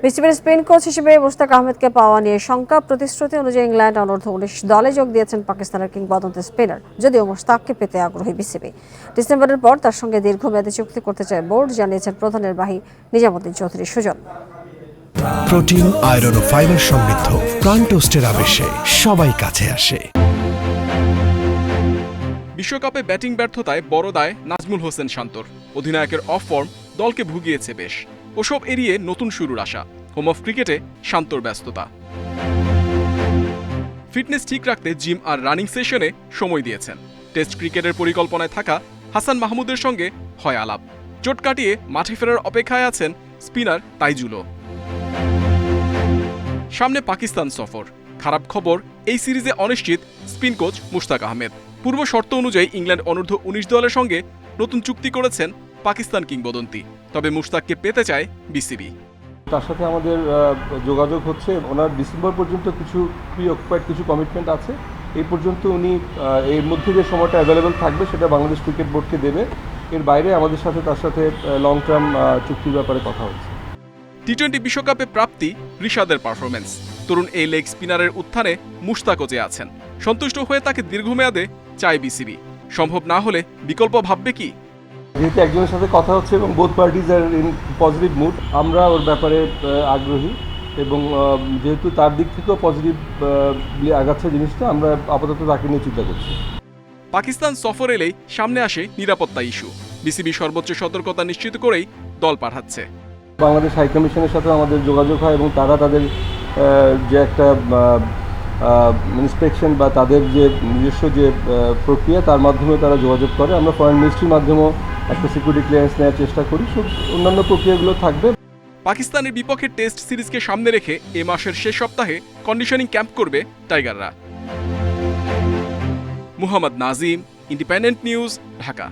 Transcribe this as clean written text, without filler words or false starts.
বিসিবির Spain coach হিসেবে মুশতাক আহমেদকে পাওয়া নিয়ে শঙ্কা। প্রতিশ্রুতি অনুযায়ী ইংল্যান্ড অনূর্ধ্ব-19 দলে যোগ দিয়েছেন পাকিস্তানের কিংবদন্তি স্পিনার। যদিও মুশতাককে পেতে আগ্রহী বিসিবি। ডিসেম্বরের পর তার সঙ্গে দীর্ঘমেয়াদী চুক্তি করতে চায় বোর্ড, জানিয়েছেন প্রধান নির্বাহী নিজামুদ্দিন চৌধুরী সুজন। প্রোটিন, আয়রন ও ফাইবার সমৃদ্ধ প্রাণ টোস্টের আবেশে সবাই কাছে আসে। বিশ্বকাপে ব্যাটিং ব্যর্থতায় বড় দায় নাজমুল হোসেন শান্তর। অধিনায়কের অফ ফর্ম দলকে ভুগিয়েছে বেশ। ওসব এড়িয়ে নতুন শুরুর আশা। হোম অফ ক্রিকেটে শান্তর ব্যস্ততা। ফিটনেস ঠিক রাখতে জিম আর রানিং সেশনে সময় দিয়েছেন। টেস্ট ক্রিকেটের পরিকল্পনায় থাকা হাসান মাহমুদের সঙ্গে হয় আলাপ। চোট কাটিয়ে মাঠে ফেরার অপেক্ষায় আছেন স্পিনার তাইজুলও। সামনে পাকিস্তান সফর। খারাপ খবর, এই সিরিজে অনিশ্চিত স্পিন কোচ মুশতাক আহমেদ। পূর্ব শর্ত অনুযায়ী ইংল্যান্ড অনূর্ধ্ব-19 দলের সঙ্গে নতুন চুক্তি করেছেন পাকিস্তান কিংবদন্তি। তবে মুশতাককে পেতে চায় বিসিবি। তার সাথে আমাদের যোগাযোগ হচ্ছে। ওনার ডিসেম্বর পর্যন্ত কিছু প্রি-অকুপাইড কিছু কমিটমেন্ট আছে। এই পর্যন্ত উনি এর মধ্যে যে সময়টা অ্যাভেলেবেল থাকবে সেটা বাংলাদেশ ক্রিকেট বোর্ডকে দেবে। এর বাইরে আমাদের সাথে তার সাথে লং টার্ম চুক্তির ব্যাপারে কথা হচ্ছে। টি-20 বিশ্বকাপে প্রাপ্তি রিশাদের পারফরমেন্স। তরুণ এই লেগ স্পিনারের উত্থানে মুশতাকও যে আছেন। সন্তুষ্ট হয়ে তাকে দীর্ঘমেয়াদে চায় বিসিবি। সম্ভব না হলে বিকল্প ভাববে কি? যেহেতু একজনের সাথে কথা হচ্ছে এবং both parties are in positive mood, আমরা ওর ব্যাপারে আগ্রহী এবং যেহেতু তার দিক থেকেও পজিটিভ আগাচ্ছে জিনিসটা, আমরা আপাতত তাকে নিয়ে চিন্তা করছি। পাকিস্তান সফর এলেই সামনে আসে নিরাপত্তা ইস্যু। বিসিবি সর্বোচ্চ সতর্কতা নিশ্চিত করেই দল পাঠাচ্ছে। বাংলাদেশ হাই কমিশনের সাথে আমাদের যোগাযোগ হয় এবং তারা তাদের যে একটা ইন্সপেকশন বা তাদের যে নিজস্ব যে প্রক্রিয়া, তার মাধ্যমে তারা যোগাযোগ করে। আমরা ফরেন মিনিস্ট্রির মাধ্যমেও একটা সিকিউরিটি ক্লিয়ারেন্স নেওয়ার চেষ্টা করি। সব অন্যান্য প্রক্রিয়াগুলো থাকবে। পাকিস্তানের বিপক্ষে টেস্ট সিরিজকে সামনে রেখে এ মাসের শেষ সপ্তাহে কন্ডিশনিং ক্যাম্প করবে টাইগাররা। Muhammad Nazim, independent news, Dhaka.